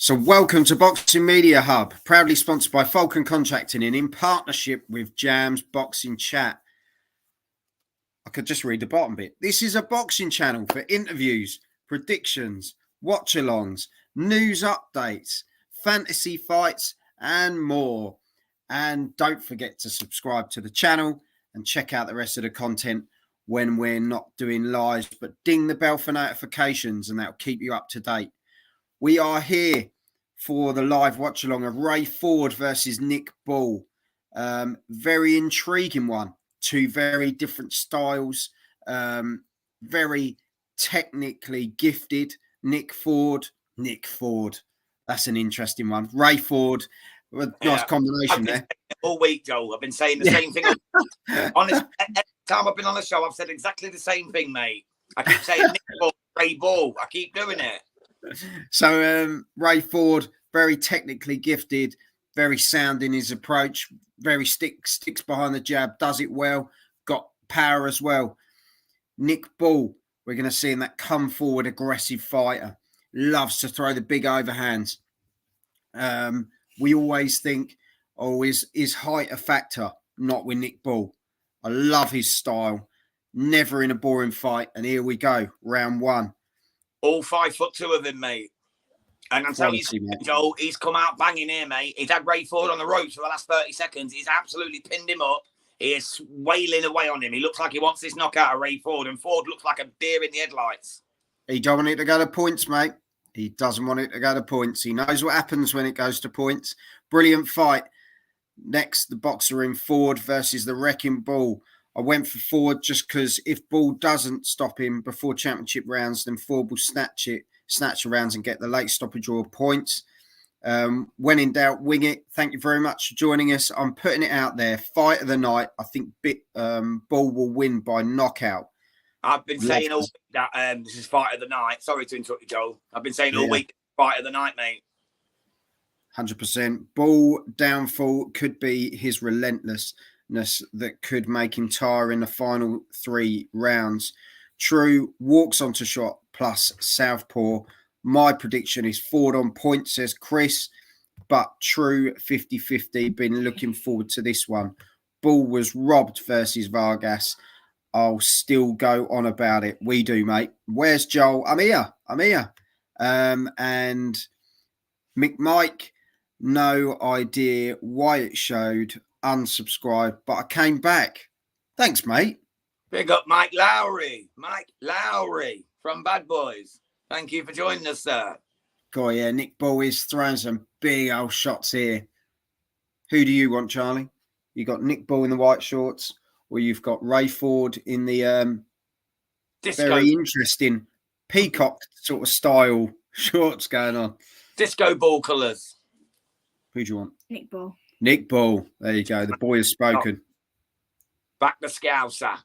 So welcome to Boxing Media Hub, proudly sponsored by Falcon Contracting and in partnership with Jam's Boxing Chat. I could just read the bottom bit. This is a boxing channel for interviews, predictions, watch-alongs, news updates, fantasy fights and more. And don't forget to subscribe to the channel and check out the rest of the content when we're not doing lives, but ding the bell for notifications and that'll keep you up to date. We are here for the live watch along of Ray Ford versus Nick Bull. Very intriguing one. Two very different styles. Very technically gifted. Nick Ford. That's an interesting one. Ray Ford. Nice combination there. All week, Joel. I've been saying the same thing. Honestly, every time I've been on the show, I've said exactly the same thing, mate. I keep saying Nick Bull, Ray Bull. I keep doing it. So Ray Ford, very technically gifted, very sound in his approach, very sticks behind the jab, does it well, got power as well. Nick Bull, we're going to see him that come forward aggressive fighter, loves to throw the big overhands. We always think, is height a factor? Not with Nick Bull. I love his style, never in a boring fight, and here we go, round one. All 5'2" of him, mate. And I'm telling you, Joel, he's come out banging here, mate. He's had Ray Ford on the ropes for the last 30 seconds. He's absolutely pinned him up. He is wailing away on him. He looks like he wants this knockout of Ray Ford, and Ford looks like a deer in the headlights. He don't want it to go to points, mate. He doesn't want it to go to points. He knows what happens when it goes to points. Brilliant fight. Next, the boxer in Ford versus the Wrecking Bull. I went for Ford just because if Bull doesn't stop him before championship rounds, then Ford will snatch the rounds and get the late stoppage or points. When in doubt, wing it. Thank you very much for joining us. I'm putting it out there. Fight of the night. I think Bull will win by knockout. I've been saying all week that this is fight of the night. Sorry to interrupt you, Joel. I've been saying all week fight of the night, mate. 100%. Bull downfall could be his relentlessness that could make him tire in the final 3 rounds. True walks onto shot plus southpaw. My prediction is Ford on point, says Chris, but True 50-50. Been looking forward to this one. Bull was robbed versus Vargas. I'll still go on about it. We do, mate. Where's Joel? I'm here. And McMike, no idea why it showed. Unsubscribed, but I came back. Thanks, mate. Big up Mike Lowry from Bad Boys. Thank you for joining us, sir. God, yeah, Nick Bull is throwing some big old shots here. Who do you want, Charlie? You got Nick Bull in the white shorts, or you've got Ray Ford in the very interesting peacock sort of style shorts going on. Disco ball colours. Who do you want? Nick Bull. Nick Bull. There you go. The boy has spoken. Back the Scouser.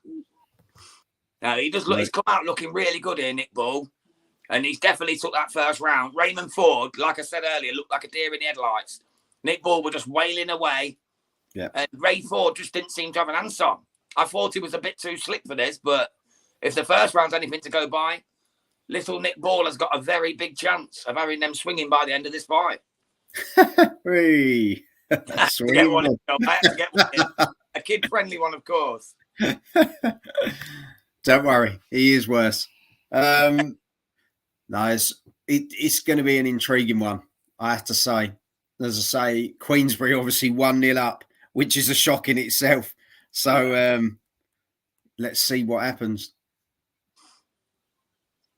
Now, he does look. He's come out looking really good here, Nick Bull. And he's definitely took that first round. Raymond Ford, like I said earlier, looked like a deer in the headlights. Nick Bull were just wailing away. Yeah. And Ray Ford just didn't seem to have an answer. I thought he was a bit too slick for this, but if the first round's anything to go by, little Nick Bull has got a very big chance of having them swinging by the end of this fight. Hey. I had to get one. A kid-friendly one, of course. Don't worry, he is worse. No, it's going to be an intriguing one, I have to say. As I say, Queensbury obviously 1-0 up, which is a shock in itself. So let's see what happens.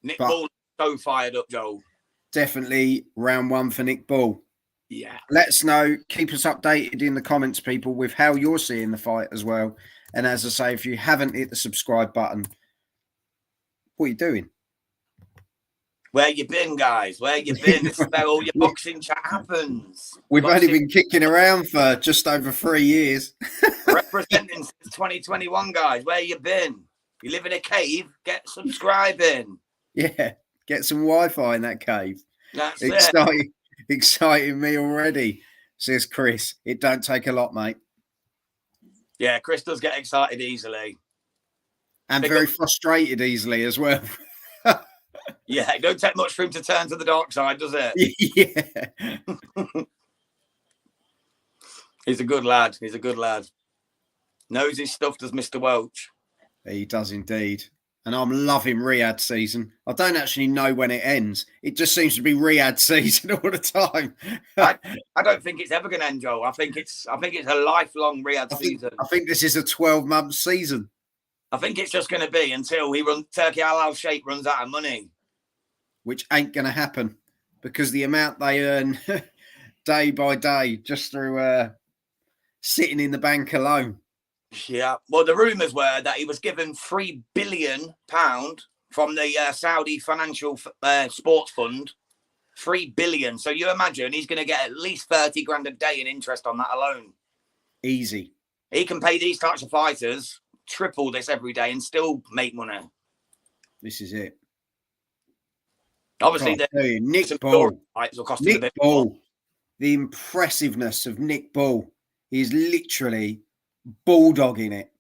Nick Bull so fired up, Joel. Definitely round 1 for Nick Bull. Yeah. Let us know. Keep us updated in the comments, people, with how you're seeing the fight as well. And as I say, if you haven't hit the subscribe button, what are you doing? Where you been, guys? Where you been? This is where all your boxing chat happens. We've only been kicking around for just over 3 years. Representing since 2021, guys. Where you been? You live in a cave? Get subscribing. Yeah. Get some Wi-Fi in that cave. That's Exciting me already, says Chris. It don't take a lot, mate. Yeah, Chris does get excited easily. And very frustrated easily as well. Yeah, it don't take much for him to turn to the dark side, does it? Yeah. He's a good lad. He's a good lad. Knows his stuff, does Mr. Welch. He does indeed. And I'm loving Riyadh season. I don't actually know when it ends. It just seems to be Riyadh season all the time. I don't think it's ever going to end, Joe. I think it's a lifelong Riyadh season. I think this is a 12-month season. I think it's just going to be until Turkey Al Sheikh runs out of money. Which ain't going to happen because the amount they earn day by day just through sitting in the bank alone. Yeah. Well, the rumours were that he was given £3 billion from the Saudi Financial Sports Fund. £3 billion. So you imagine he's going to get at least 30 grand a day in interest on that alone. Easy. He can pay these types of fighters triple this every day and still make money. This is it. Obviously, Nick Bull. Will cost Nick him a bit Bull. more. The impressiveness of Nick Bull. He's literally bulldogging it.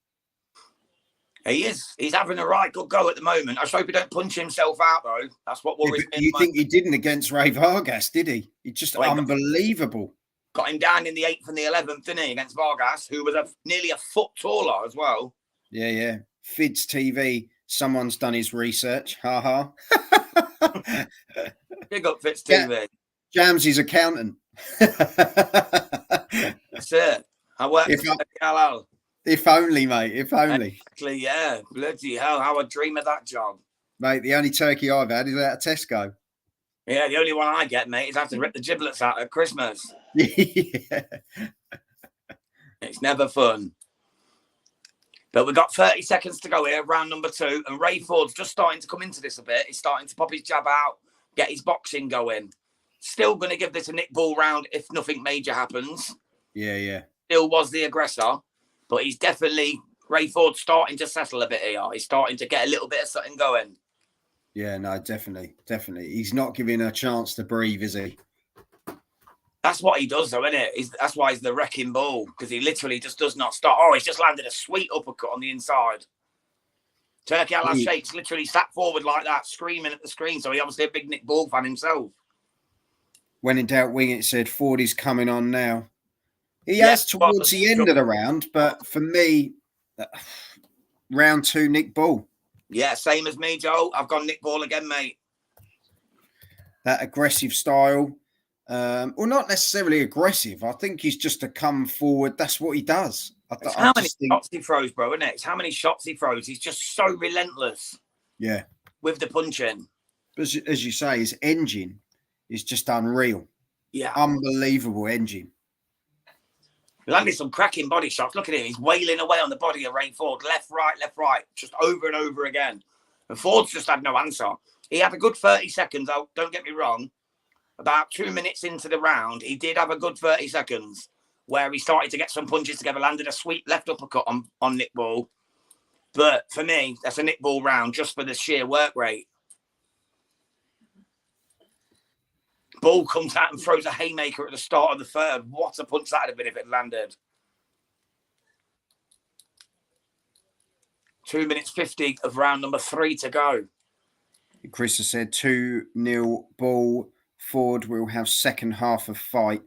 He is. He's having a right good go at the moment. I just hope he don't punch himself out, though. That's what worries me. You think he didn't against Ray Vargas, did he? He's just unbelievable. Got him down in the 8th and the 11th, didn't he, against Vargas, who was nearly a foot taller as well. Yeah. Fids TV. Someone's done his research. Ha ha. Big up Fitz TV. Jamsy's accountant. That's it. I work for Halal. If only, mate. If only. Exactly, yeah. Bloody hell, how I dream of that job. Mate, the only turkey I've had is out of Tesco. Yeah, the only one I get, mate, is I have to rip the giblets out at Christmas. Yeah. It's never fun. But we've got 30 seconds to go here, round number 2. And Ray Ford's just starting to come into this a bit. He's starting to pop his jab out, get his boxing going. Still going to give this a Nick Bull round if nothing major happens. Yeah. Still was the aggressor. But he's definitely, Ray Ford's starting to settle a bit here. He's starting to get a little bit of something going. Yeah, no, definitely. He's not giving a chance to breathe, is he? That's what he does, though, isn't it? That's why he's the wrecking ball, because he literally just does not stop. Oh, he's just landed a sweet uppercut on the inside. Turkey Al Sheikh's literally sat forward like that, screaming at the screen. So he obviously a big Nick Bull fan himself. When in doubt, Wing it said Ford is coming on now. He has towards the end of the round, but for me, round 2, Nick Bull. Yeah, same as me, Joe. I've gone Nick Bull again, mate. That aggressive style. Well, not necessarily aggressive. I think he's just a come forward. That's what he does. How many shots he throws, bro, isn't it? It's how many shots he throws. He's just so relentless. Yeah. With the punching. But as you say, his engine is just unreal. Yeah. Unbelievable engine. Landed some cracking body shots. Look at him. He's wailing away on the body of Ray Ford. Left, right. Just over and over again. And Ford's just had no answer. He had a good 30 seconds. Don't get me wrong. About 2 minutes into the round, he did have a good 30 seconds where he started to get some punches together, landed a sweet left uppercut on Nick Bull. But for me, that's a Nick Bull round just for the sheer work rate. Bull comes out and throws a haymaker at the start of the third. What a punch that would have been if it landed. 2 minutes 50 of round number 3 to go. Chris has said 2-0 Bull. Ford will have second half of fight,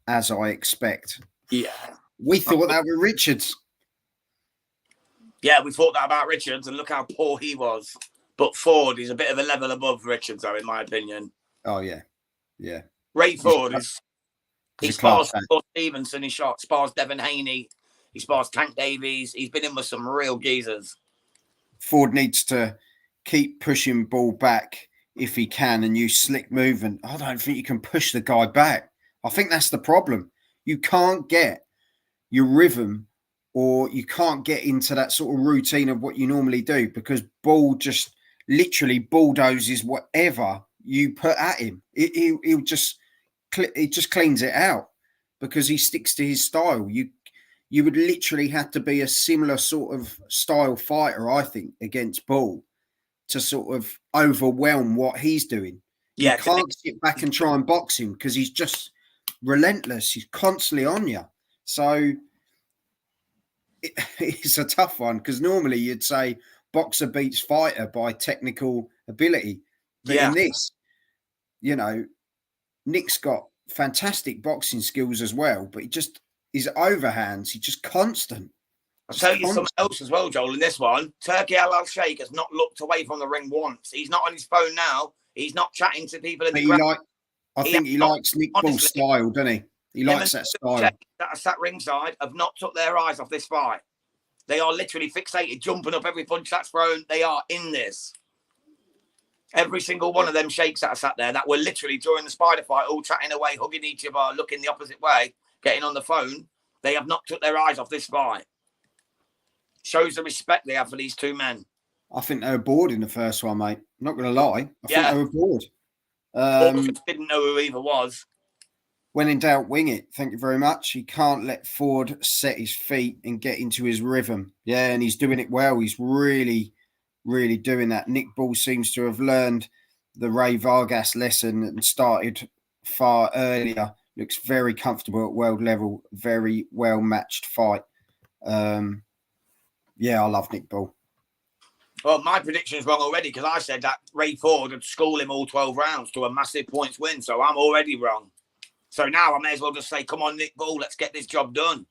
as I expect. Yeah. We thought that with Richards. Yeah, we thought that about Richards, and look how poor he was. But Ford is a bit of a level above Richards, though, in my opinion. Oh, yeah. Yeah. Ray Ford he spars Stevenson, he spars Devin Haney, he spars Tank Davies. He's been in with some real geezers. Ford needs to keep pushing Bull back if he can and use slick movement. I don't think you can push the guy back. I think that's the problem. You can't get your rhythm or you can't get into that sort of routine of what you normally do because Bull just literally bulldozes whatever you put at him. He just cleans it out because he sticks to his style. You would literally have to be a similar sort of style fighter, I think, against Bull to sort of overwhelm what he's doing. Yeah, you can't sit back and try and box him because he's just relentless. He's constantly on you. So it's a tough one because normally you'd say boxer beats fighter by technical ability. But in this, you know, Nick's got fantastic boxing skills as well, but his overhands, he's just constant. I'll tell you something else as well, Joel, in this one. Turkey Al Sheikh has not looked away from the ring once. He's not on his phone now. He's not chatting to people in the crowd. I think he likes Nick Bull's style, doesn't he? He likes that style. That are sat ringside have not took their eyes off this fight. They are literally fixated, jumping up every punch that's thrown. They are in this. Every single one of them sheikhs that are sat there that were literally during the spider fight all chatting away, hugging each other, looking the opposite way, getting on the phone. They have not took their eyes off this fight. Shows the respect they have for these two men. I think they were bored in the first one, mate. I'm not going to lie. I think they were bored. Didn't know who either was. When in doubt, wing it. Thank you very much. He can't let Ford set his feet and get into his rhythm. Yeah, and he's doing it well. He's really, really doing that. Nick Bull seems to have learned the Ray Vargas lesson and started far earlier. Looks very comfortable at world level. Very well matched fight. Yeah, I love Nick Bull. Well, my prediction is wrong already because I said that Ray Ford would school him all 12 rounds to a massive points win. So I'm already wrong. So now I may as well just say, come on, Nick Bull, let's get this job done.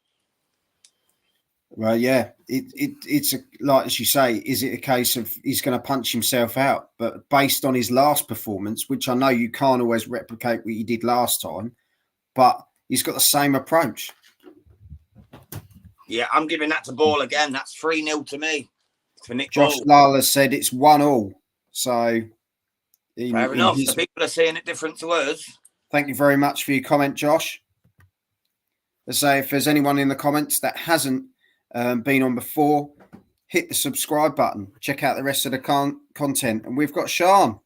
Well, yeah, it's like, as you say, is it a case of he's going to punch himself out? But based on his last performance, which I know you can't always replicate what he did last time, but he's got the same approach. Yeah, I'm giving that to Ball again. That's 3-0 to me. For Nick Josh Bull. Lala said it's 1-1. So fair enough. The people are seeing it different to us. Thank you very much for your comment, Josh. Let's say if there's anyone in the comments that hasn't been on before, hit the subscribe button. Check out the rest of the content. And we've got Sean.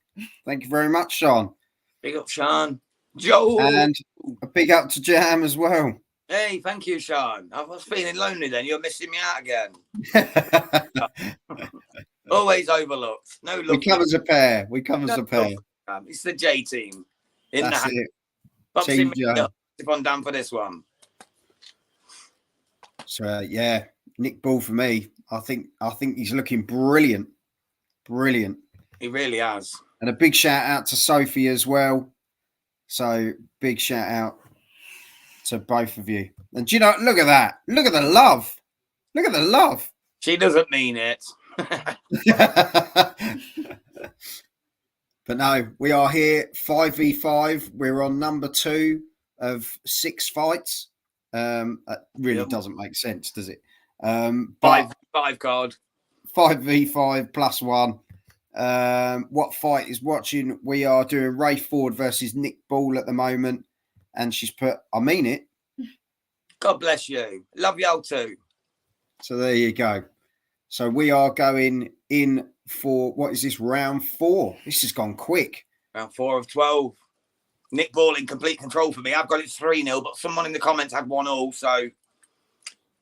Thank you very much, Sean. Big up, Sean. Joe. And a big up to Jam as well. Hey, thank you, Sean. I was feeling lonely then. You're missing me out again. Always overlooked. No look. We come as a pair. It's the J team. That's it. Boxing on down for this one. So yeah, Nick Bull for me. I think he's looking brilliant. Brilliant. He really has. And a big shout out to Sophie as well. So big shout out to both of you. And do you know, look at that. Look at the love. Look at the love. She doesn't mean it. But no, we are here 5v5. We're on number 2 of 6 fights. That really doesn't make sense, does it? 5 card. 5v5 plus 1. What fight is watching? We are doing Ray Ford versus Nick Bull at the moment. And she's put, I mean it. God bless you. Love y'all too. So there you go. So we are going in for, what is this, round 4? This has gone quick. Round 4 of 12. Nick Bull in complete control for me. I've got it 3-0, but someone in the comments had 1-1. So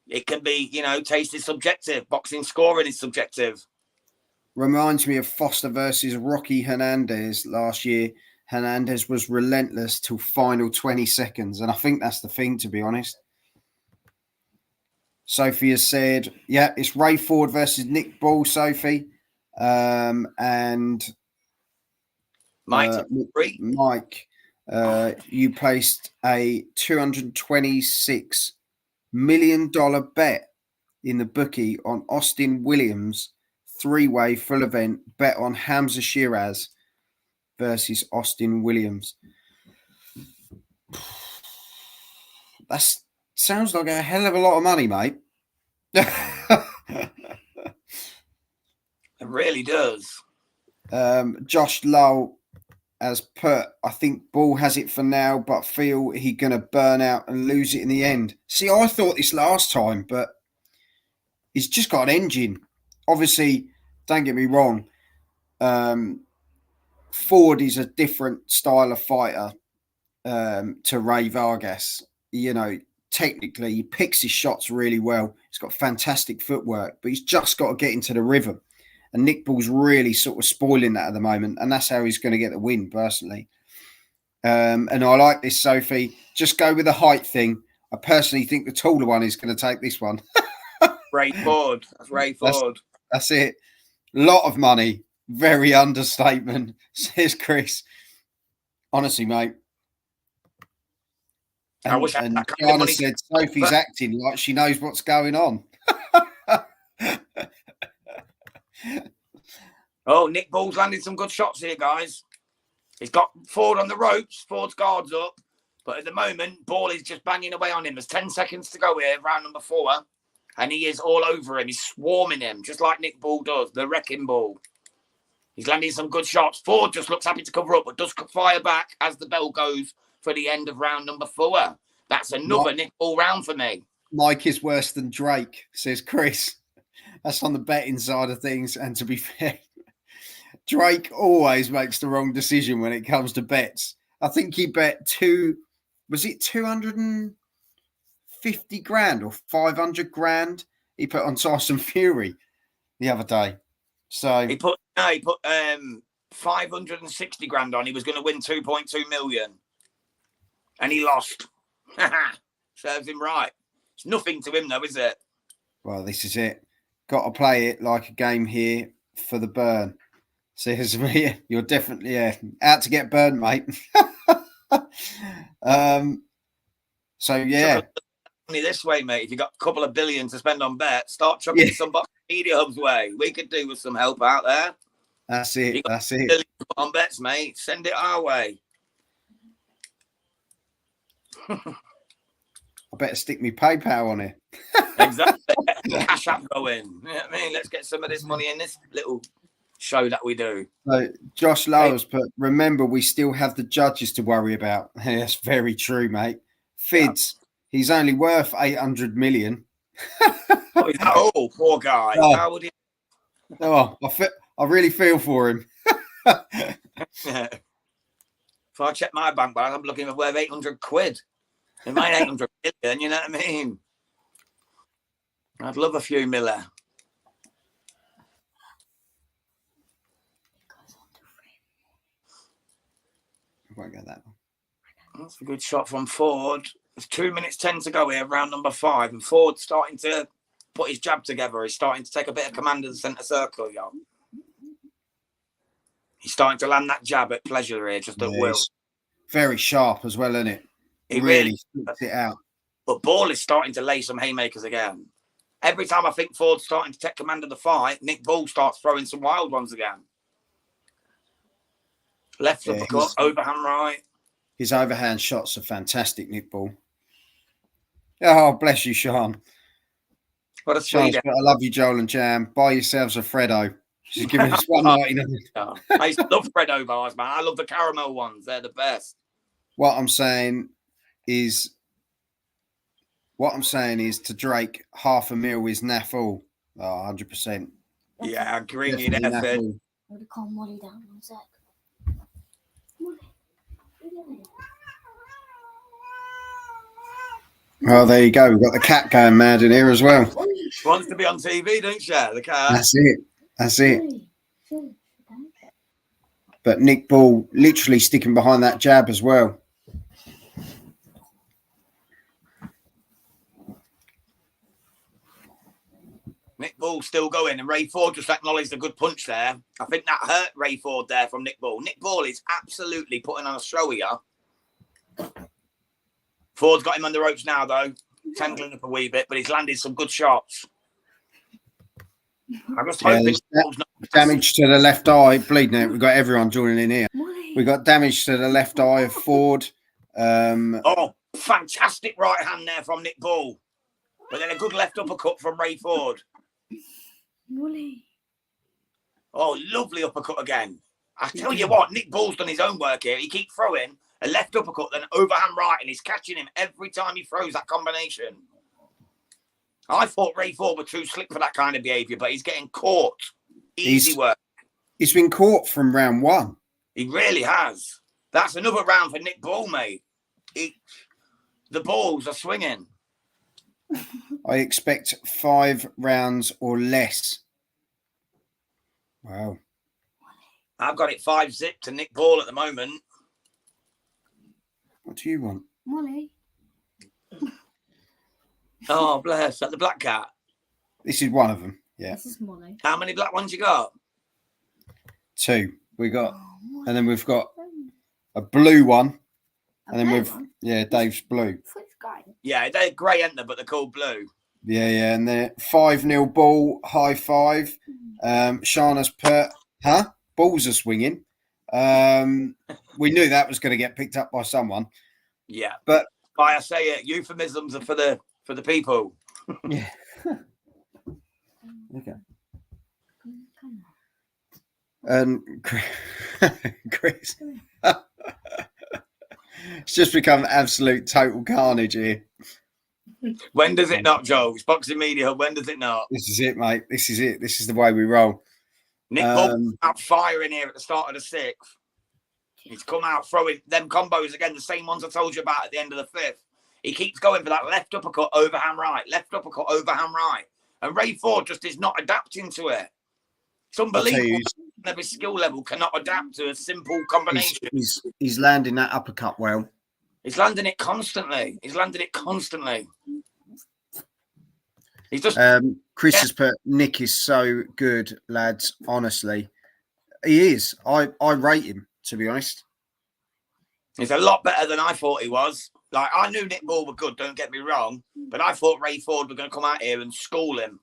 it can be, taste is subjective. Boxing scoring is subjective. Reminds me of Foster versus Rocky Hernandez last year. Hernandez was relentless till final 20 seconds. And I think that's the thing, to be honest. Sophie has said, yeah, it's Ray Ford versus Nick Bull, Sophie. And Mike, you placed a $226 million bet in the bookie on Austin Williams 3-way full event bet on Hamza Shiraz versus Austin Williams. That sounds like a hell of a lot of money, mate. It really does. Josh Lull has put, I think Bull has it for now, but feel he going to burn out and lose it in the end. See, I thought this last time, but he's just got an engine. Obviously, don't get me wrong. Ford is a different style of fighter to Ray Vargas. Technically, he picks his shots really well. He's got fantastic footwork, but he's just got to get into the rhythm. And Nick Bull's really sort of spoiling that at the moment. And that's how he's going to get the win, personally. And I like this, Sophie. Just go with the height thing. I personally think the taller one is going to take this one. Ray Ford. That's Ray Ford. That's it. A lot of money. Very understatement, says Chris. Honestly, mate. I wish I and had that kind of Jana money. said Sophie's acting like she knows what's going on. Oh, Nick Bull's landed some good shots here, guys. He's got Ford on the ropes. Ford's guard's up. But at the moment, Ball is just banging away on him. There's 10 seconds to go here, round number 4. And he is all over him. He's swarming him, just like Nick Bull does, the wrecking ball. He's landing some good shots. Ford just looks happy to cover up, but does fire back as the bell goes for the end of round number 4. That's another Nick Bull round for me. Mike is worse than Drake, says Chris. That's on the betting side of things. And to be fair, Drake always makes the wrong decision when it comes to bets. I think he bet 250 grand or 500 grand he put on Tyson Fury the other day. So he put 560 grand on. He was going to win 2.2 million. And he lost. Serves him right. It's nothing to him though, is it? Well, this is it. Got to play it like a game here for the burn. Says me, you're definitely out to get burned, mate. So yeah. Only this way, mate. If you got a couple of billion to spend on bets, start chucking some media hubs way. We could do with some help out there. That's it. That's it. On bets, mate. Send it our way. I better stick my PayPal on it. Exactly. Cash app going. You know what I mean? Let's get some of this money in this little show that we do. So Josh Lowers put, remember, we still have the judges to worry about. That's very true, mate. Fids, he's only worth 800 million. Oh, poor guy. How would he? Oh, I really feel for him. If I check my bank balance, I'm looking at worth 800 quid. It might 800 million, you know what I mean? I'd love a few miller. I won't get that one. That's a good shot from Ford. There's 2 minutes 10 to go here, round number 5, and Ford's starting to put his jab together. He's starting to take a bit of command of the centre circle, yo. He's starting to land that jab at pleasure here, just at will. Very sharp as well, isn't it? He really sticks it out. But Ball is starting to lay some haymakers again. Every time I think Ford's starting to take command of the fight, Nick Bull starts throwing some wild ones again. Left uppercut, overhand right. His overhand shots are fantastic, Nick Bull. Oh, bless you, Sean. What a sweet. I love you, Joel and Jam. Buy yourselves a Freddo. She's giving us $1.99. I used to love Freddo bars, man. I love the caramel ones. They're the best. What I'm saying is to Drake, $500,000 is naff all. Oh, 100%. Yeah, I agree with you there, Fed. I'm going to calm Molly down 1 sec. Oh, there you go. We've got the cat going mad in here as well. She wants to be on TV, don't she? The cat. That's it. That's it. But Nick Bull literally sticking behind that jab as well. Nick Bull still going, and Ray Ford just acknowledged a good punch there. I think that hurt Ray Ford there from Nick Bull. Nick Bull is absolutely putting on a show here. Ford's got him on the ropes now, though, tangling up a wee bit, but he's landed some good shots. I'm just hoping damage to the left eye, bleeding out. We've got everyone joining in here. We've got damage to the left eye of Ford. Oh, fantastic right hand there from Nick Bull. But then a good left uppercut from Ray Ford. Oh, lovely uppercut again. I tell you what, Nick Bull's done his own work here. He keeps throwing a left uppercut, then overhand right, and he's catching him every time he throws that combination. I thought Ray Ford was too slick for that kind of behaviour, but he's getting caught. Easy work. He's been caught from round 1. He really has. That's another round for Nick Bull, mate. The balls are swinging. I expect 5 rounds or less. Wow. I've got it 5-zip to Nick Bull at the moment. What do you want? Molly. Oh, bless. That the black cat? This is one of them. Yeah. This is Molly. How many black ones you got? 2. We got, and then we've got a blue one, and then Dave's blue. Yeah, they're grey, aren't they? But they're called blue. Yeah, and they're 5-0 ball, high five. Shana's put, balls are swinging. We knew that was going to get picked up by someone. Yeah, but why I say it, euphemisms are for the people. Yeah. Okay. And Chris, it's just become absolute total carnage here. When does it not, Joe? It's Boxing Media Hub. When does it not? This is it, mate. This is it. This is the way we roll. Nick Bull out firing here at the start of the 6th. He's come out throwing them combos again, the same ones I told you about at the end of the 5th. He keeps going for that left uppercut, overhand right, left uppercut, overhand right. And Ray Ford just is not adapting to it. It's unbelievable. Every skill level cannot adapt to a simple combination. He's landing that uppercut well. He's landing it constantly. He's just Chris has put, Nick is so good, lads. Honestly, he is. I rate him, to be honest. He's a lot better than I thought he was. Like, I knew Nick Ball were good, don't get me wrong, but I thought Ray Ford were going to come out here and school him.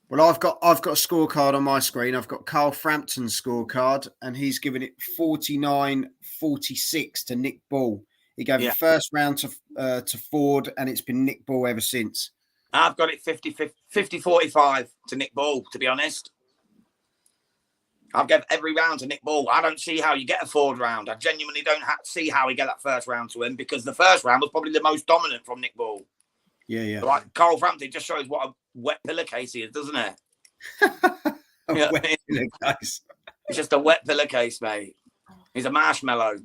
Well, I've got a scorecard on my screen. I've got Carl Frampton's scorecard, and he's given it 49-46 to Nick Ball. He gave the first round to Ford, and it's been Nick Ball ever since. I've got it 50-45 to Nick Ball, to be honest. I've given every round to Nick Ball. I don't see how you get a Ford round. I genuinely don't see how he get that first round to him, because the first round was probably the most dominant from Nick Ball. Yeah. Like Carl Frampton just shows what a wet pillowcase he is, doesn't it? Pillowcase. It's just a wet pillowcase, mate. He's a marshmallow.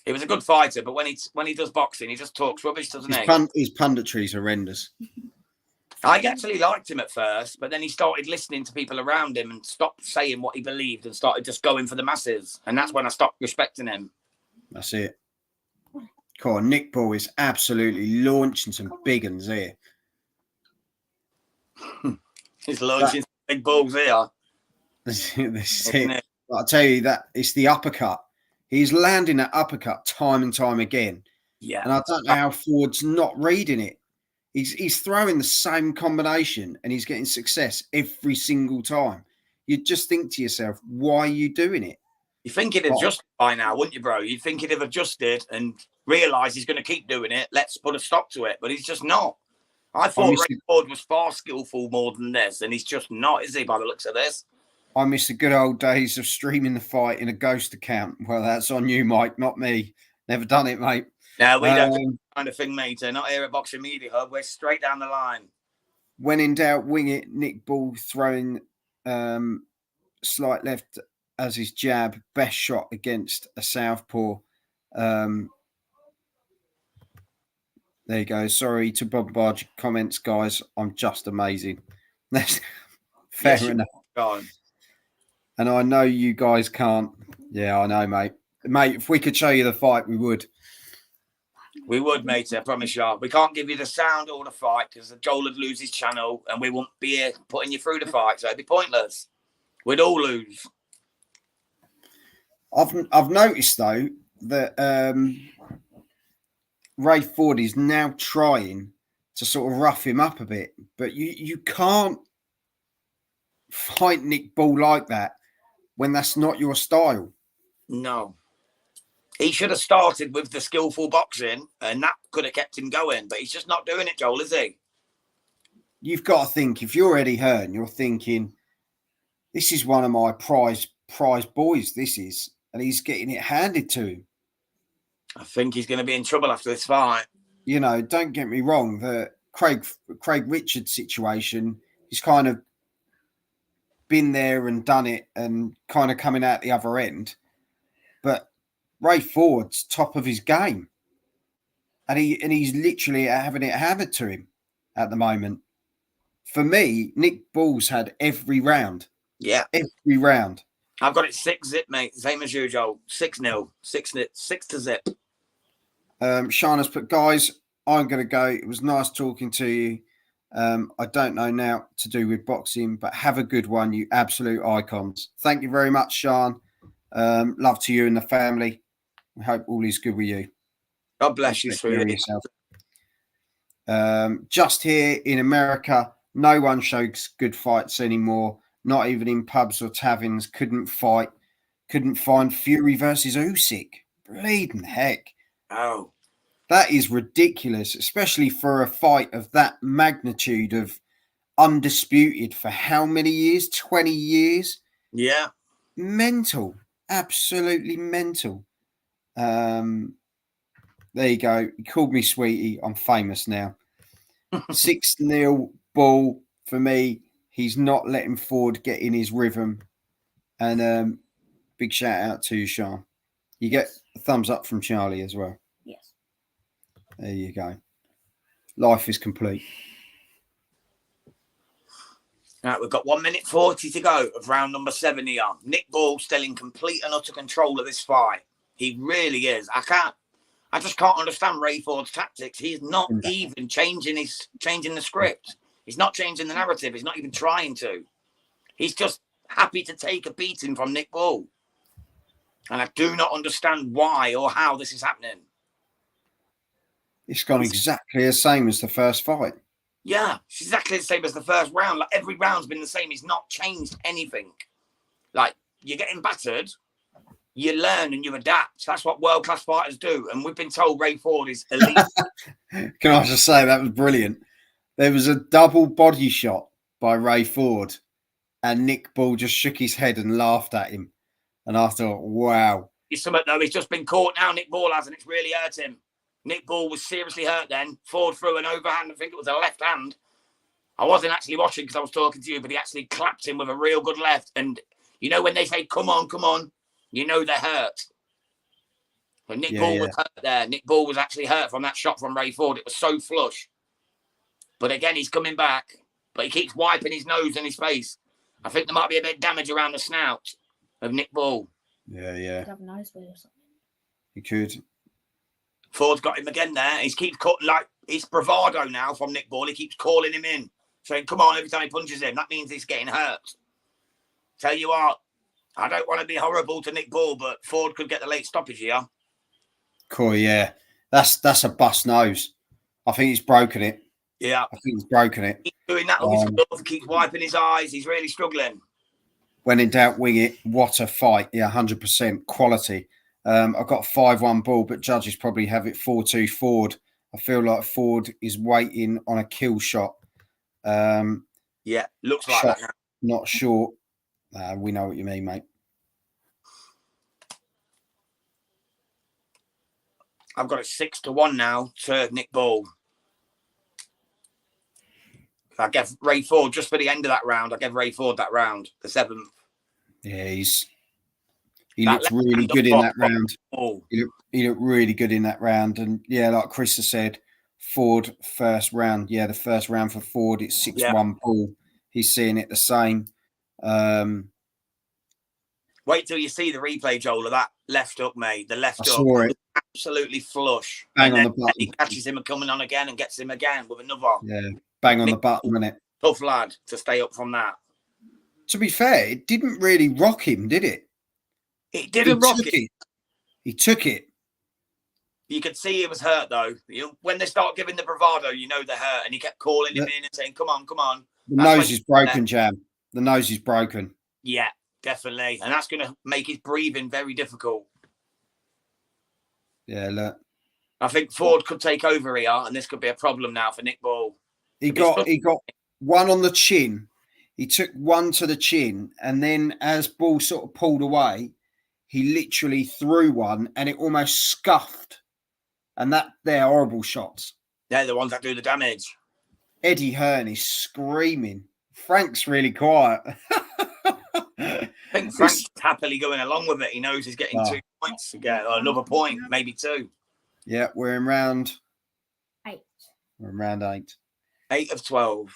He was a good fighter, but when he does boxing, he just talks rubbish, doesn't he? His punditry is horrendous. I actually liked him at first, but then he started listening to people around him and stopped saying what he believed and started just going for the masses. And that's when I stopped respecting him. That's it. Come on, Nick Ball is absolutely launching some big uns here. He's launching some big balls here. This is it. I'll tell you that it's the uppercut. He's landing that uppercut time and time again. Yeah. And I don't know how Ford's not reading it. He's throwing the same combination and he's getting success every single time. You just think to yourself, why are you doing it? You think he'd adjust by now, wouldn't you, bro? You'd think he'd have adjusted and realised he's going to keep doing it. Let's put a stop to it. But he's just not. I thought Ray Ford was far skillful more than this, and he's just not, is he, by the looks of this? I miss the good old days of streaming the fight in a ghost account. Well, that's on you, Mike, not me. Never done it, mate. No, we don't do that kind of thing, mate. Not here at Boxing Media Hub. We're straight down the line. When in doubt, wing it. Nick Ball throwing slight left as his jab. Best shot against a southpaw. There you go. Sorry to bombard your comments, guys. I'm just amazing. Fair enough. God. And I know you guys can't. Yeah, I know, mate. Mate, if we could show you the fight, we would. We would, mate. I promise you. We can't give you the sound or the fight because Joel would lose his channel and we won't be here putting you through the fight. So it'd be pointless. We'd all lose. I've noticed, though, that Ray Ford is now trying to sort of rough him up a bit. But you can't fight Nick Ball like that when that's not your style. No. He should have started with the skillful boxing and that could have kept him going. But he's just not doing it, Joel, is he? You've got to think, if you're Eddie Hearn, you're thinking, this is one of my prize boys, this is. And he's getting it handed to him. I think he's going to be in trouble after this fight. You know, don't get me wrong. The Craig Richards situation, he's kind of been there and done it and kind of coming out the other end. But Ray Ford's top of his game. And he's literally having it hammered to him at the moment. For me, Nick Ball's had every round. Yeah. Every round. I've got it 6-0, mate. Same as you, Joel. 6-0. 6-0. Shana's put, guys, I'm going to go. It was nice talking to you. I don't know now to do with boxing, but have a good one, you absolute icons. Thank you very much, Sean. Love to you and the family. I hope all is good with you. God bless you, sweetie. Yourself. Just here in America, no one shows good fights anymore. Not even in pubs or taverns. Couldn't find Fury versus Usyk. Bleeding heck. Oh. That is ridiculous, especially for a fight of that magnitude, of undisputed for how many years? 20 years? Yeah. Mental. Absolutely mental. There you go. He called me sweetie. I'm famous now. 6-0 ball for me. He's not letting Ford get in his rhythm. And big shout out to you, Sean. You get a thumbs up from Charlie as well. Yes. There you go. Life is complete. Right, we've got 1 minute 40 to go of round number 7 here. Nick Ball still in complete and utter control of this fight. He really is. I just can't understand Ray Ford's tactics. He's not even changing the script. He's not changing the narrative. He's not even trying to. He's just happy to take a beating from Nick Ball. And I do not understand why or how this is happening. It's gone exactly the same as the first fight. Yeah, it's exactly the same as the first round. Like, every round's been the same. He's not changed anything. Like, you're getting battered, you learn and you adapt. That's what world-class fighters do. And we've been told Ray Ford is elite. Can I just say that was brilliant? There was a double body shot by Ray Ford and Nick Ball just shook his head and laughed at him. And I thought, wow. He's just been caught now, Nick Ball has, and it's really hurt him. Nick Ball was seriously hurt then. Ford threw an overhand. I think it was a left hand. I wasn't actually watching because I was talking to you, but he actually clapped him with a real good left. And you know when they say, come on, you know they're hurt. But Nick Ball was hurt there. Nick Ball was actually hurt from that shot from Ray Ford. It was so flush. But again, he's coming back. But he keeps wiping his nose and his face. I think there might be a bit of damage around the snout of Nick Ball. Yeah. Could have a nosebleed or something. He could. Ford's got him again there. He keeps cutting, like, it's bravado now from Nick Ball. He keeps calling him in, saying, come on, every time he punches him. That means he's getting hurt. Tell you what, I don't want to be horrible to Nick Ball, but Ford could get the late stoppage here. Cool, yeah. That's a bust nose. I think he's broken it. Yeah. I think he's broken it. He's doing that with his glove. He keeps wiping his eyes. He's really struggling. When in doubt, wing it. What a fight. Yeah, 100% quality. I've got 5-1 Ball, but judges probably have it 4-2 Ford. I feel like Ford is waiting on a kill shot. Yeah, looks like shot, that. Not short. We know what you mean, mate. I've got it 6-1 now to Nick Ball. I gave Ray Ford just for the end of that round. I gave Ray Ford that round, the 7th. Yeah, he looked really good in that round. He looked really good in that round. And yeah, like Chris has said, Ford first round. Yeah, the first round for Ford, it's 6-1 Ball. He's seeing it the same. Wait till you see the replay, Joel, of that left hook, mate. The left hook. Saw it. Absolutely flush. Bang and on the button. He catches him and coming on again and gets him again with another. Yeah, bang on the button, isn't it? Tough lad to stay up from that. To be fair, it didn't really rock him, did it? It didn't rock him. He took it. You could see he was hurt, though. When they start giving the bravado, you know they're hurt. And he kept calling him in and saying, come on. The nose is broken, Jam. The nose is broken. Yeah, definitely. And that's going to make his breathing very difficult. Yeah, look. I think Ford could take over here, and this could be a problem now for Nick Ball. He got one on the chin. He took one to the chin, and then as Ball sort of pulled away, he literally threw one, and it almost scuffed. And they're horrible shots. They're the ones that do the damage. Eddie Hearn is screaming. Frank's really quiet. I think Frank's happily going along with it. He knows he's getting 2 points to get, or another point, maybe 2. Yeah, we're in round 8. We're in round 8. 8 of 12.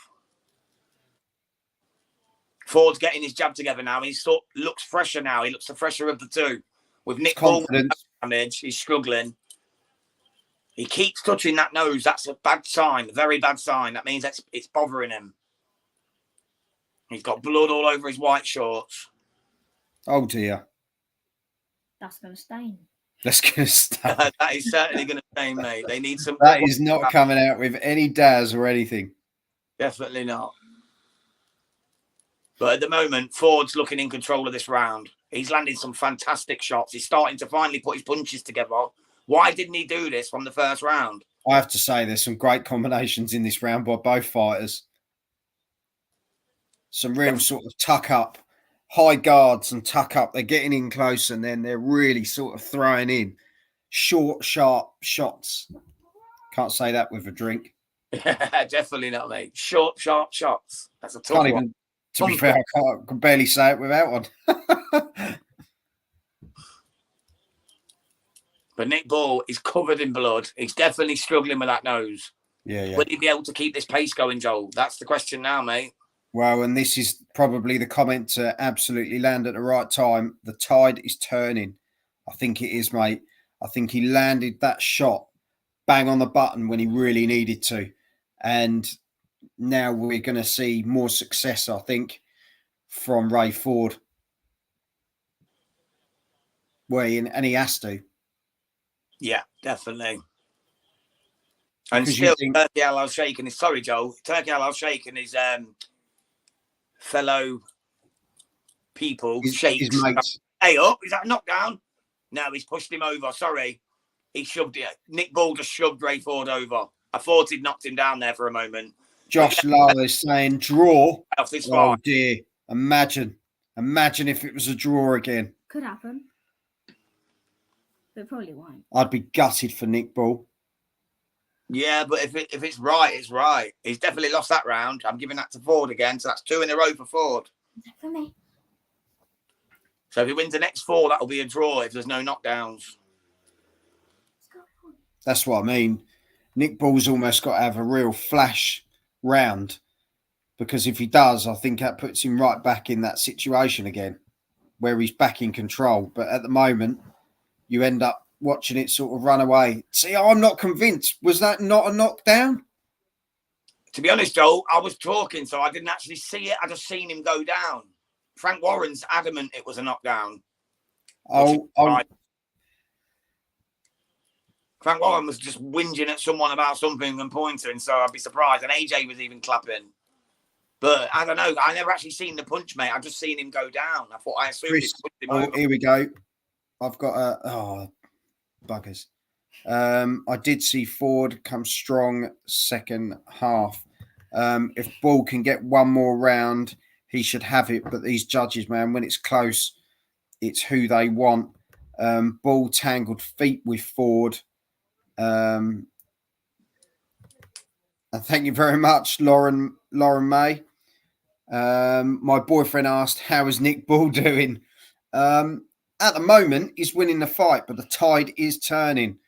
Ford's getting his jab together now. He looks fresher now. He looks the fresher of the two. With Nick Ball with damage, he's struggling. He keeps touching that nose. That's a bad sign, a very bad sign. That means it's bothering him. He's got blood all over his white shorts. Oh dear. That's going to stain. That's going to stain. That is certainly going to stain, mate. They need some. That is not coming out with any daz or anything. Definitely not. But at the moment, Ford's looking in control of this round. He's landed some fantastic shots. He's starting to finally put his punches together. Why didn't he do this from the first round? I have to say, there's some great combinations in this round by both fighters. Some real sort of tuck up, high guards and tuck up. They're getting in close and then they're really sort of throwing in short, sharp shots. Can't say that with a drink. Definitely not, mate. Short, sharp shots. That's a tough one. Even, to be fair, I can barely say it without one. But Nick Bull is covered in blood. He's definitely struggling with that nose. Yeah. Will he be able to keep this pace going, Joel? That's the question now, mate. Well, and this is probably the comment to absolutely land at the right time. The tide is turning. I think it is, mate. I think he landed that shot bang on the button when he really needed to. And now we're going to see more success, I think, from Ray Ford. And he has to. Yeah, definitely. And still, Turkey Al shaking his, sorry, Joel. Turkey Al shaking his fellow people, shakes. His mates. Hey, up, is that a knockdown? No, he's pushed him over. Sorry. He shoved it. Nick Bull just shoved Ray Ford over. I thought he'd knocked him down there for a moment. Josh Lala is saying draw. Off this Oh, dear. Imagine if it was a draw again. Could happen. But it probably won't. I'd be gutted for Nick Bull. Yeah, but if it's right, it's right. He's definitely lost that round. I'm giving that to Ford again. So that's 2 in a row for Ford. For me. So if he wins the next 4, that'll be a draw if there's no knockdowns. That's what I mean. Nick Bull's almost got to have a real flash round, because if he does, I think that puts him right back in that situation again where he's back in control. But at the moment, you end up watching it sort of run away. See, I'm not convinced. Was that not a knockdown? To be honest, Joel, I was talking, so I didn't actually see it. I just seen him go down. Frank Warren's adamant it was a knockdown. Frank Warren was just whinging at someone about something and pointing, so I'd be surprised. And AJ was even clapping. But I don't know. I never actually seen the punch, mate. I've just seen him go down. I thought I assumed it over. Here we go. I've got buggers. I did see Ford come strong second half. If Bull can get one more round, he should have it. But these judges, man, when it's close, it's who they want. Bull tangled feet with Ford. And thank you very much, Lauren May. My boyfriend asked, how is Nick Bull doing? At the moment, he's winning the fight, but the tide is turning.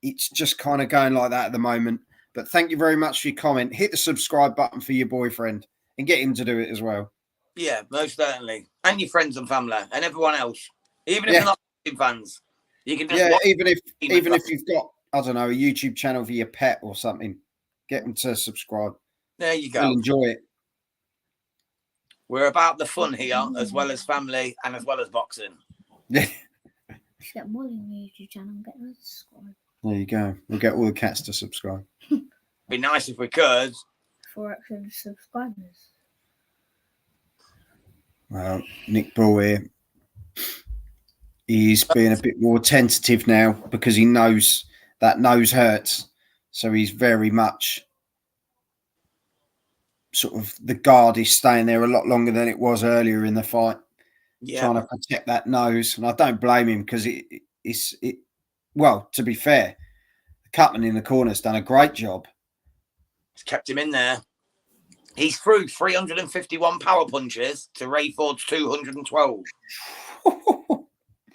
It's just kind of going like that at the moment. But thank you very much for your comment. Hit the subscribe button for your boyfriend and get him to do it as well. Yeah, most certainly. And your friends and family and everyone else. Even if they're not fans. You can just even if you've got, I don't know, a YouTube channel for your pet or something, get them to subscribe. There you go. They'll enjoy it. We're about the fun here, as well as family and as well as boxing. Yeah. Just get Molly on your YouTube channel and get her to subscribe. There you go. We'll get all the cats to subscribe. Be nice if we could. 4 extra subscribers. Well, Nick Bull here. He's being a bit more tentative now because he knows that nose hurts. So he's very much sort of, the guard is staying there a lot longer than it was earlier in the fight. Yeah. Trying to protect that nose. And I don't blame him because well, to be fair, the cutman in the corner's done a great job. He's kept him in there. He's through 351 power punches to Ray Ford's 212.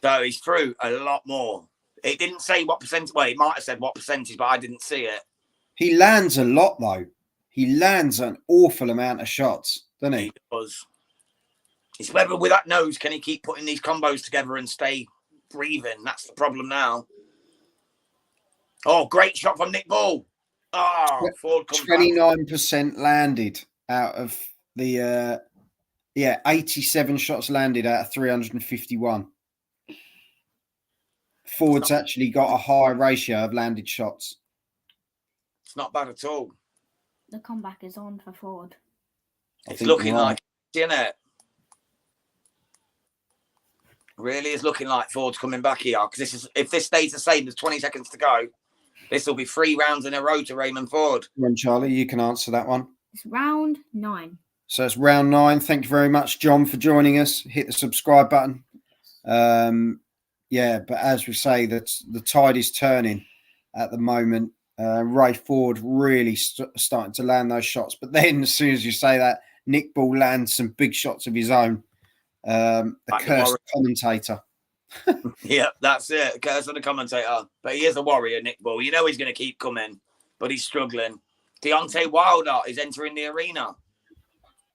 So he's through a lot more. It didn't say what percentage. Well, it might have said what percentage, but I didn't see it. He lands a lot, though. He lands an awful amount of shots, doesn't he? He does. It's whether with that nose, can he keep putting these combos together and stay breathing? That's the problem now. Oh, great shot from Nick Ball. Oh, Ford comes back. 29% landed out of the 87 shots landed out of 351. Ford's actually got a higher ratio of landed shots. It's not bad at all. The comeback is on for Ford. It's looking like, isn't it? Really is looking like Ford's coming back here, because if this stays the same, there's 20 seconds to go. This will be 3 rounds in a row to Raymond Ford. Come on, Charlie, you can answer that one. It's round 9. So it's round 9. Thank you very much, John, for joining us. Hit the subscribe button. But as we say, the tide is turning at the moment. Ray Ford really starting to land those shots. But then as soon as you say that, Nick Ball lands some big shots of his own. The cursed commentator. Yeah, that's it. Curse of the commentator. But he is a warrior, Nick Ball. You know he's going to keep coming, but he's struggling. Deontay Wilder is entering the arena.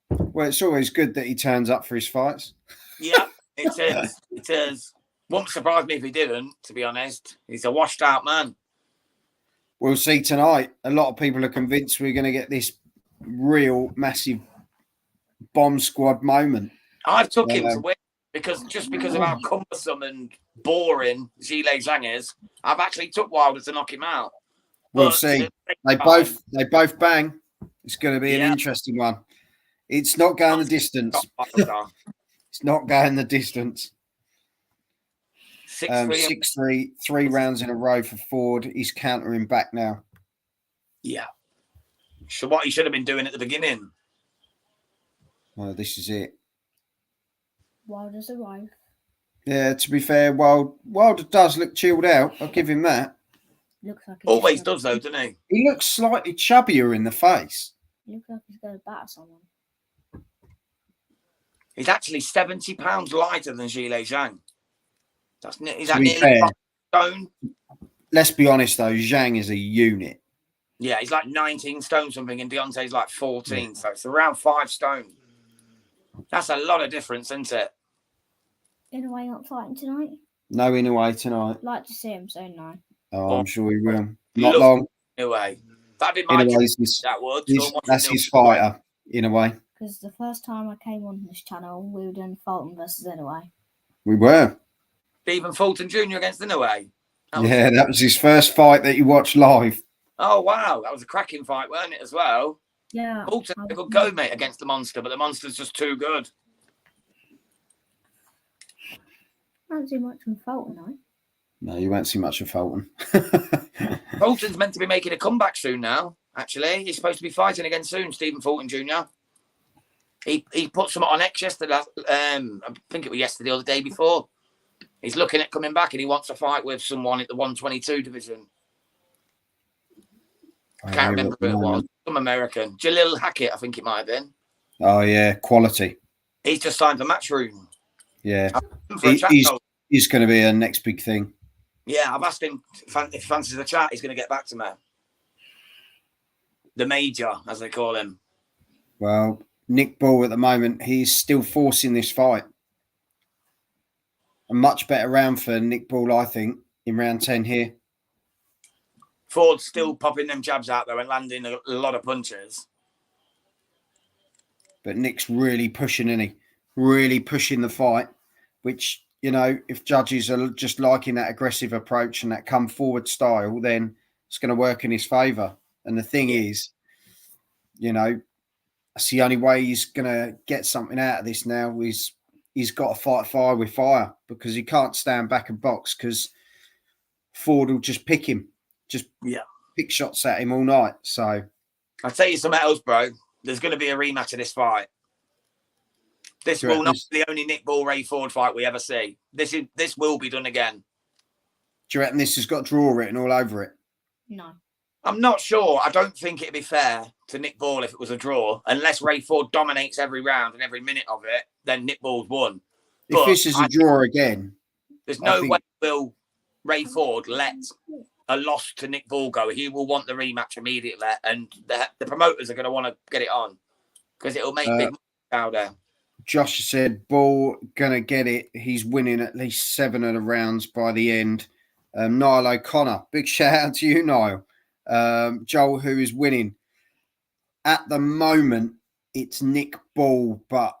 Well, it's always good that he turns up for his fights. Yeah, it is. It is. Wouldn't surprise me if he didn't, to be honest. He's a washed out man. We'll see tonight. A lot of people are convinced we're going to get this real massive bomb squad moment. I've took him to win because of how cumbersome and boring Zhile Zhang is. I've actually took Wilder to knock him out. We'll see. They both bang. It's going to be an interesting one. It's not going the distance. It's not going the distance. 6-3, 3 rounds in a row for Ford. He's countering back now. Yeah. So what he should have been doing at the beginning. Well, this is it. Wilder's arrived. Yeah, to be fair, Wilder does look chilled out. I'll give him that. Looks like always does, though, doesn't he? He looks slightly chubbier in the face. He looks like he's going to batter someone. He's actually 70 pounds lighter than Zhile Zhang. He's at nearly 5 stone. Let's be honest, though. Zhang is a unit. Yeah, he's like 19 stone something, and Deontay's like 14. So it's around 5 stone. That's a lot of difference, isn't it? Inoue not fighting tonight? No Inoue tonight. I'd like to see him soon, no. Oh, I'm sure he will. Not long. Inoue. That'd be my choice. That's his fighter, in a way. Because the first time I came on this channel, we were doing Fulton versus Inoue. We were. Stephen Fulton Jr. against Inoue. That was his first fight that you watched live. Oh, wow. That was a cracking fight, weren't it, as well? Yeah. Fulton had a good go, mate, against the Monster, but the Monster's just too good. I don't see much from Fulton, though. No, you won't see much of Fulton. Fulton's meant to be making a comeback soon now, actually. He's supposed to be fighting again soon, Stephen Fulton Jr. He put something on X yesterday. I think it was yesterday or the day before. He's looking at coming back and he wants to fight with someone at the 122 division. I can't remember who it was. Some American. Jalil Hackett, I think it might have been. Oh, yeah. Quality. He's just signed for Matchroom. Yeah. He's going to be a next big thing. Yeah, I've asked him if he fancies the chat. He's going to get back to me. The Major, as they call him. Well, Nick Ball at the moment, he's still forcing this fight. A much better round for Nick Ball, I think, in round 10 here. Ford's still popping them jabs out there and landing a lot of punches. But Nick's really pushing, isn't he? Really pushing the fight, which, you know, if judges are just liking that aggressive approach and that come forward style, then it's going to work in his favour. And the thing is, you know, that's the only way he's going to get something out of this now is he's got to fight fire with fire, because he can't stand back and box, because Ford will just pick him. Just pick shots at him all night. So I'll tell you something else, bro. There's going to be a rematch of this fight. This will not be the only Nick Ball Ray Ford fight we ever see. This will be done again. Do you reckon this has got draw written all over it? No. I'm not sure. I don't think it'd be fair to Nick Ball if it was a draw. Unless Ray Ford dominates every round and every minute of it, then Nick Ball's won. If this is a draw again, there's no way will Ray Ford let a loss to Nick Ball go. He will want the rematch immediately, and the promoters are going to want to get it on because it'll make big money out there. Josh said Ball going to get it. He's winning at least 7 of the rounds by the end. Niall O'Connor. Big shout out to you, Niall. Joel, who is winning. At the moment, it's Nick Ball, but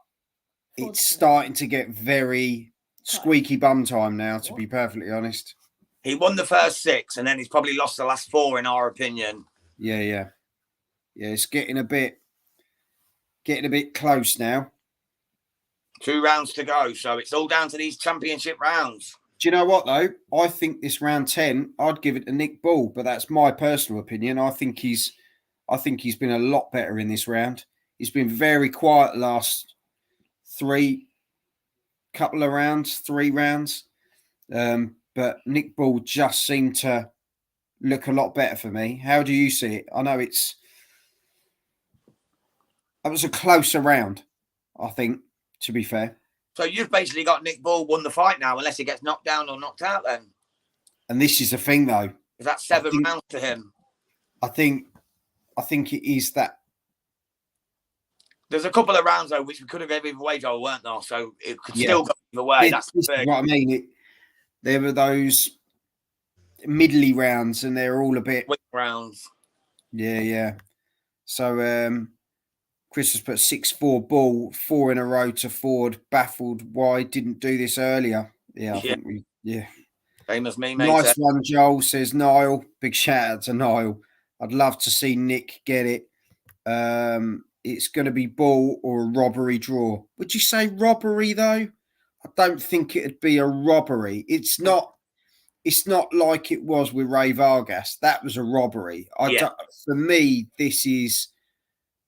it's starting to get very squeaky bum time now, to be perfectly honest. He won the first 6, and then he's probably lost the last 4, in our opinion. Yeah. It's getting a bit close now. 2 rounds to go, so it's all down to these championship rounds. Do you know what though? I think this round 10, I'd give it to Nick Ball, but that's my personal opinion. I think he's been a lot better in this round. He's been very quiet the last 3 rounds. But Nick Ball just seemed to look a lot better for me. How do you see it? I know it was a closer round, I think, to be fair. So you've basically got Nick Ball won the fight now, unless he gets knocked down or knocked out then. And this is the thing though. Is that 7 rounds to him? I think it is that. There's a couple of rounds though which we could have gave either way, Joel, weren't there? So it could still go either way. That's the thing. What I mean. There were those middly rounds, and they're all a bit quick rounds. Yeah. So Chris has put 6-4 Ball, 4 in a row to Ford. Baffled why didn't do this earlier. I think Same as me, mate. Nice one, Joel, says Niall. Big shout out to Niall. I'd love to see Nick get it. It's going to be Ball or a robbery draw. Would you say robbery though? I don't think it'd be a robbery. It's not like it was with Ray Vargas. That was a robbery. For me, this is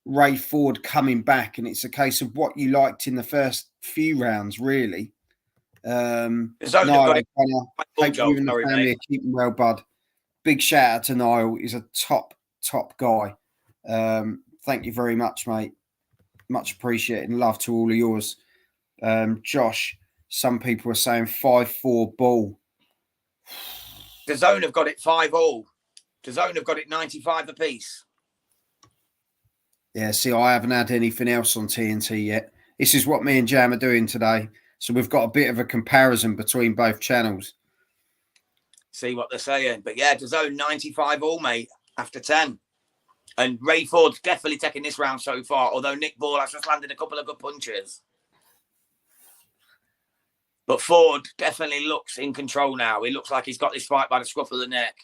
Ray Ford coming back, and it's a case of what you liked in the first few rounds, really. Niall, hope you and the family are keeping well, bud. Big shout out to Niall. He's a top guy. Thank you very much, mate. Much appreciated, and love to all of yours. Josh, some people are saying 5-4 Ball. The Zone have got it 5-all. The Zone have got it 95 apiece. Yeah, see, I haven't had anything else on TNT yet. This is what me and Jam are doing today. So we've got a bit of a comparison between both channels. See what they're saying. But yeah, the Zone 95 all, mate, after 10. And Ray Ford's definitely taking this round so far, although Nick Ball has just landed a couple of good punches. But Ford definitely looks in control now. He looks like he's got this fight by the scruff of the neck.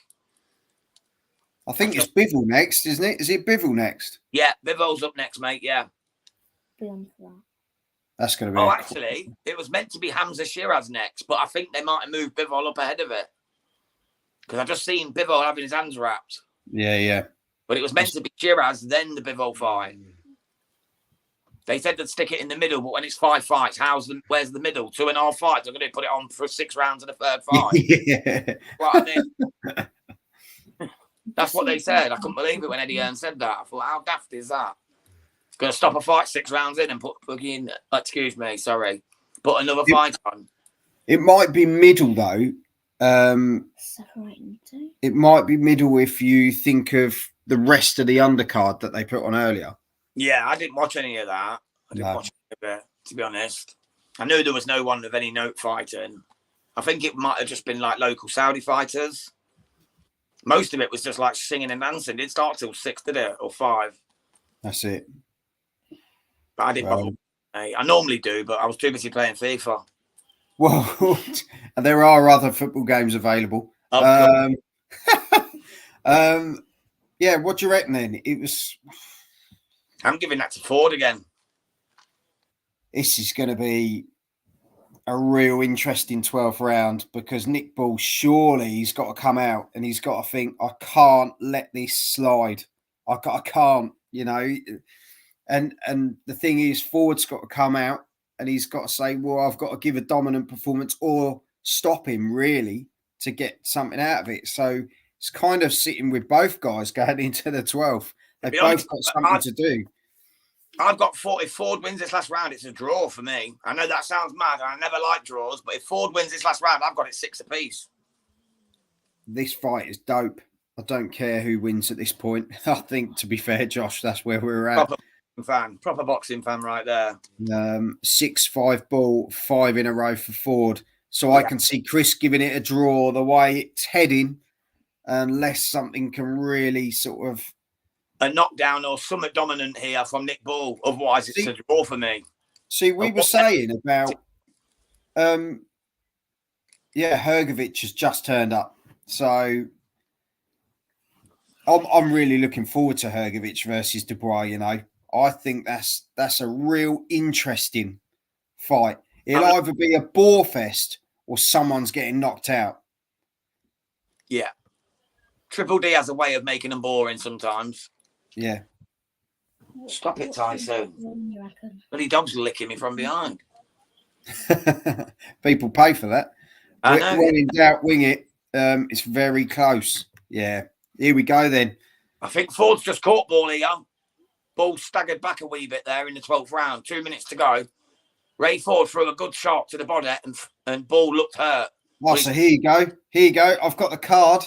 I think it's Bivol next, isn't it? Is it Bivol next? Yeah, Bivol's up next, mate, yeah. That's going to be... Oh, actually, it was meant to be Hamza Shiraz next, but I think they might have moved Bivol up ahead of it. Because I've just seen Bivol having his hands wrapped. Yeah. But it was meant to be Shiraz, then the Bivol fight. They said they'd stick it in the middle, but when it's 5 fights, where's the middle? 2.5 fights. They're going to put it on for 6 rounds of the third fight. Yeah. What I mean? That's what they said. I couldn't believe it when Eddie Hearn said that. I thought, how daft is that? It's going to stop a fight 6 rounds in and put another fight on. It might be middle though. It might be middle if you think of the rest of the undercard that they put on earlier. Yeah, I didn't watch any of that. I didn't watch any of it, to be honest. I knew there was no one of any note fighting. I think it might have just been like local Saudi fighters. Most of it was just like singing and dancing. It didn't start till 6, did it? Or 5. That's it. But I didn't bother. I normally do, but I was too busy playing FIFA. Well, there are other football games available. Yeah, what do you reckon then? It was... I'm giving that to Ford again. This is going to be a real interesting 12th round because Nick Ball, surely he's got to come out and he's got to think, I can't let this slide. I can't, you know. And the thing is, Ford's got to come out and he's got to say, well, I've got to give a dominant performance or stop him really to get something out of it. So it's kind of sitting with both guys going into the 12th. They've both got something to do. I've got if Ford wins this last round, it's a draw for me. I know that sounds mad. I never like draws, but if Ford wins this last round, I've got it 6 apiece. This fight is dope. I don't care who wins at this point. I think, to be fair, Josh, that's where we're at. Proper boxing fan right there. 6-5 Ball, 5 in a row for Ford. So I can see Chris giving it a draw the way it's heading, unless something can really sort of a knockdown or something dominant here from Nick Bull. Otherwise, it's a draw for me. See, we were saying about, Hrgovic has just turned up. So I'm really looking forward to Hrgovic versus Dubois, you know. I think that's a real interesting fight. It'll either be a bore fest or someone's getting knocked out. Yeah. Triple D has a way of making them boring sometimes. Yeah. Stop it, Tyson. Bloody dog's licking me from behind. People pay for that. I know. When in doubt, wing it. It's very close. Yeah. Here we go then. I think Ford's just caught Ball here. Ball staggered back a wee bit there in the 12th round. 2 minutes to go. Ray Ford threw a good shot to the body and Ball looked hurt. Well, so here you go. Here you go. I've got the card.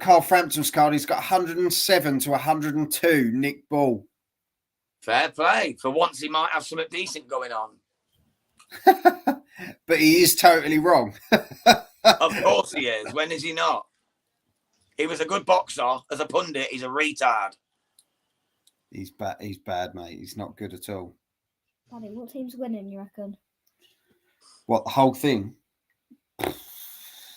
Carl Frampton's card. He's got 107 to 102. Nick Ball. Fair play. For once, he might have something decent going on. But he is totally wrong. Of course he is. When is he not? He was a good boxer. As a pundit, he's a retard. He's bad, mate. He's not good at all. Paddy, what team's winning, you reckon? What, the whole thing?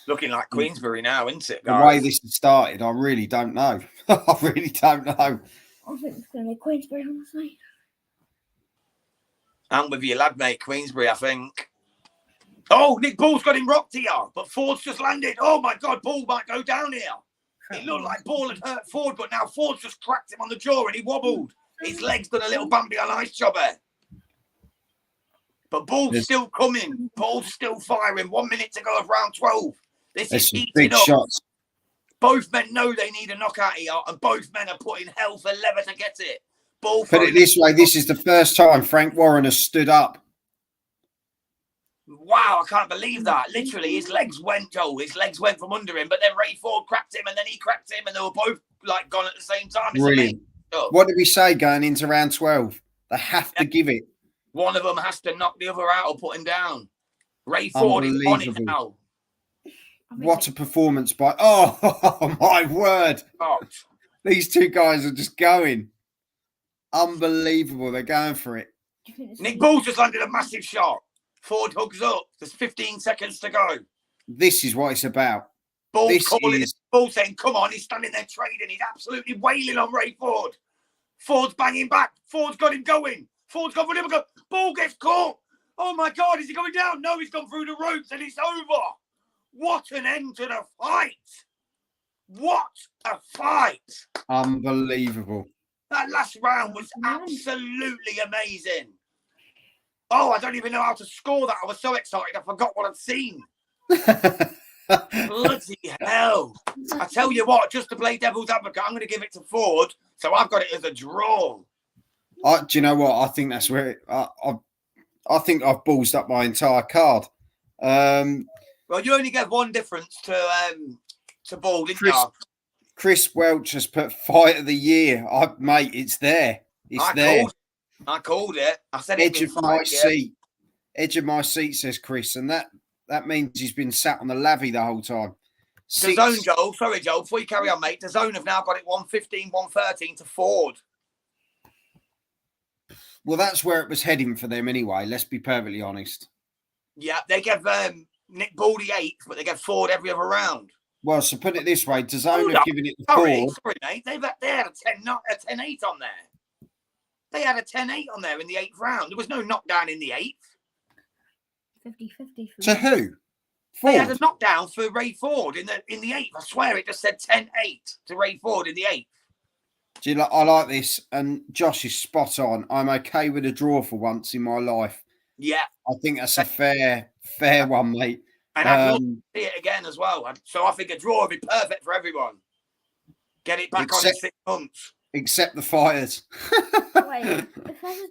Looking like Queensbury now, isn't it, guys? The way this has started, I really don't know. I really don't know. I think it's going to be Queensbury, honestly. I'm with your lad, mate. Queensbury, I think. Oh, Nick Ball's got him rocked here, but Ford's just landed. Oh, my God, Ball might go down here. It looked like Ball had hurt Ford, but now Ford's just cracked him on the jaw and he wobbled. His legs done a little Bambi on ice job there. But Ball's still coming. Ball's still firing. 1 minute to go of round 12. This is heating big up. Shots. Both men know they need a knockout here, and both men are putting hell for leather to get it. Ball. Put it this way, this is the first time Frank Warren has stood up. Wow, I can't believe that. Literally, his legs went, Joel. His legs went from under him, but then Ray Ford cracked him, and then he cracked him, and they were both like gone at the same time. Brilliant. What did we say going into round 12? They have to give it. One of them has to knock the other out or put him down. Ray Ford is on it now. What a performance by... Oh, my word. Oh. These two guys are just going. Unbelievable. They're going for it. Nick Ball just landed a massive shot. Ford hooks up. There's 15 seconds to go. This is what it's about. Ball's calling it. Ball saying, come on. He's standing there trading. He's absolutely wailing on Ray Ford. Ford's banging back. Ford's got him going. Ford's gone for him. Ball gets caught. Oh, my God. Is he going down? No, he's gone through the ropes and it's over. What an end to the fight. What a fight. Unbelievable. That last round was absolutely amazing. Oh, I don't even know how to score that. I was so excited. I forgot what I'd seen. Bloody hell. I tell you what, just to play devil's advocate, I'm going to give it to Ford. So I've got it as a draw. Do you know what? I think that's where I think I've ballsed up my entire card. Well, you only gave one difference to Ball, didn't you? Chris Welch has put fight of the year. Mate, it's there. It's there. I called it. I said edge of my seat. Edge of my seat, says Chris, and that means he's been sat on the lavvy the whole time. The zone, Joel. Sorry, Joel. Before you carry on, mate. The zone have now got it 115, 113 to Ford. Well, that's where it was heading for them anyway. Let's be perfectly honest. Yeah, they gave Nick Ball the 8th, but they gave Ford every other round. Well, so put it this way: DAZN have given it to Ford. Sorry, mate. They had a 10-8 on there. They had a 10-8 on there in the 8th round. There was no knockdown in the 8th. 50-50. To who? Ford. They had a knockdown for Ray Ford in the 8th. I swear it just said 10-8 to Ray Ford in the 8th. Do you I like this, and Josh is spot on. I'm okay with a draw for once in my life. Yeah, I think that's a fair one, mate. And I'd love to see it again as well. So I think a draw would be perfect for everyone. Get it back on in 6 months. Except the fighters. Wait,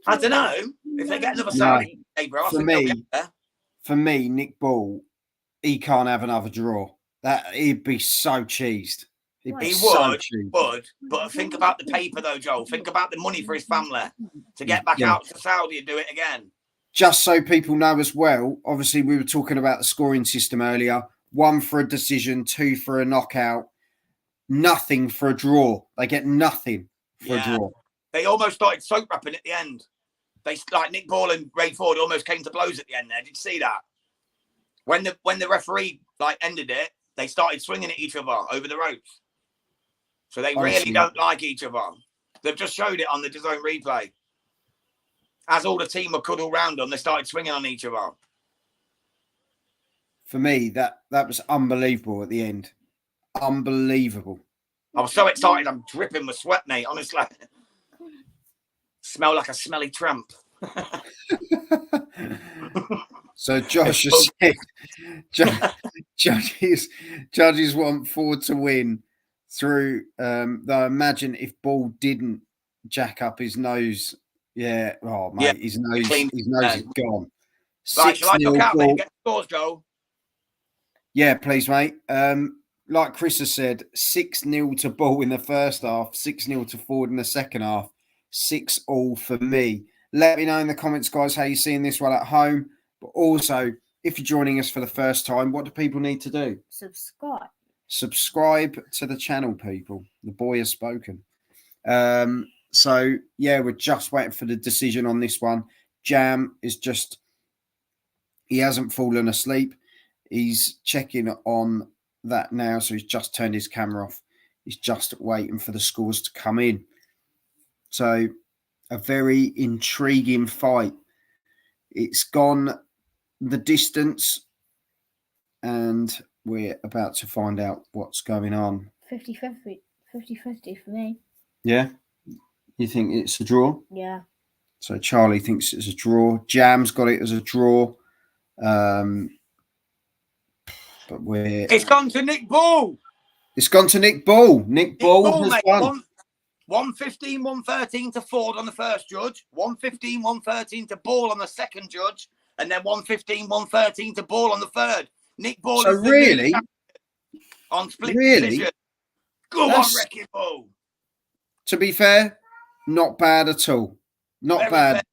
I don't know if they get another Saudi. Hey, bro, for me, Nick Ball, he can't have another draw. He'd be so cheesed. He would, but think about the paper though, Joel. Think about the money for his family to get back out to Saudi and do it again. just so people know as well, obviously we were talking about the scoring system earlier. 1 for a decision, 2 for a knockout, nothing for a draw. They get nothing for a draw. They almost started soap wrapping at the end. They like Nick Ball and Ray Ford almost came to blows at the end there. Did you see that? When the referee like ended it, they started swinging at each other over the ropes. So they really don't like each other. They've just showed it on the DAZN replay. As all the team were cuddled round them, they started swinging on each other. For me, that was unbelievable at the end. Unbelievable. I was so excited. I'm dripping with sweat, mate. Honestly. Smell like a smelly tramp. So Josh has said judges want Ford to win through though imagine if Ball didn't jack up his nose. Yeah, oh mate, his nose is gone. Right, shall I look out there and get the scores, Joel? Yeah, please, mate. Like Chris has said, 6-0 to Ball in the first half, 6-0 to Ford in the second half, 6-all for me. Let me know in the comments, guys, how you're seeing this one at home. But also, if you're joining us for the first time, what do people need to do? Subscribe. Subscribe to the channel, people. The boy has spoken. So, yeah, we're just waiting for the decision on this one. Jam is just, he hasn't fallen asleep. He's checking on that now, so he's just turned his camera off. He's just waiting for the scores to come in. So, a very intriguing fight. It's gone the distance, and we're about to find out what's going on. 50-50 for me. Yeah? You think it's a draw? Yeah. So Charlie thinks it's a draw. Jam's got it as a draw. But it's gone to Nick Ball. It's gone to Nick Ball. Nick Ball has won. 115, 113 to Ford on the first judge, 115, 113 to Ball on the second judge, and then 115, 113 to Ball on the third. Nick Ball so is the really on split decision. Go on, Wrecking Ball. To be fair, not bad at all. Not very bad.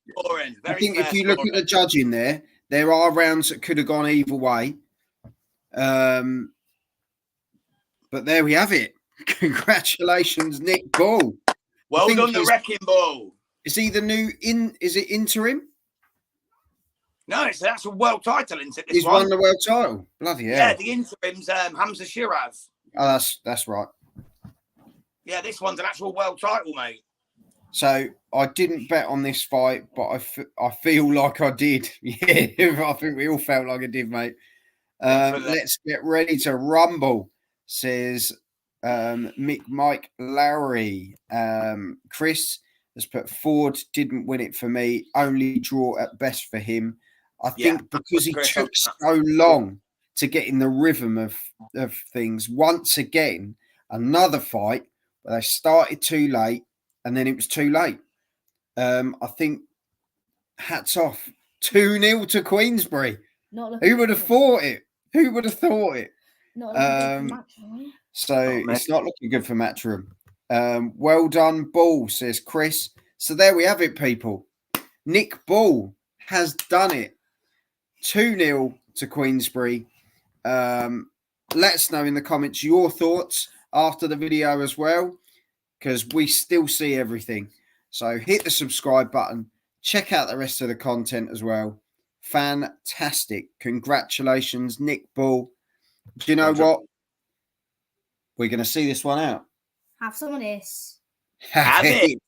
I think if you look at the judging there are rounds that could have gone either way. But there we have it. Congratulations, Nick Ball. Well done, the Wrecking Ball. Is he the new is it interim? No, it's an actual world title, isn't it? He's won the world title. Bloody hell. Yeah, the interim's Hamza Shiraz. Oh, that's right. Yeah, this one's an actual world title, mate. So I didn't bet on this fight, but I feel like I did. Yeah, I think we all felt like I did, mate. Let's get ready to rumble, says Mike Lowry. Chris has put Ford didn't win it for me, only draw at best for him. I think because he took so long to get in the rhythm of things. Once again, another fight where they started too late and then it was too late. I think hats off. 2-0 to Queensbury. Who would have thought it? Who would have thought it? So it's not looking good for Matchroom. Well done, Ball, says Chris. So there we have it, people. Nick Ball has done it. 2-0 to Queensbury. Let us know in the comments your thoughts after the video as well, because we still see everything. So hit the subscribe button. Check out the rest of the content as well. Fantastic. Congratulations, Nick Ball. Do you know what? We're going to see this one out. Have some of this. Have it.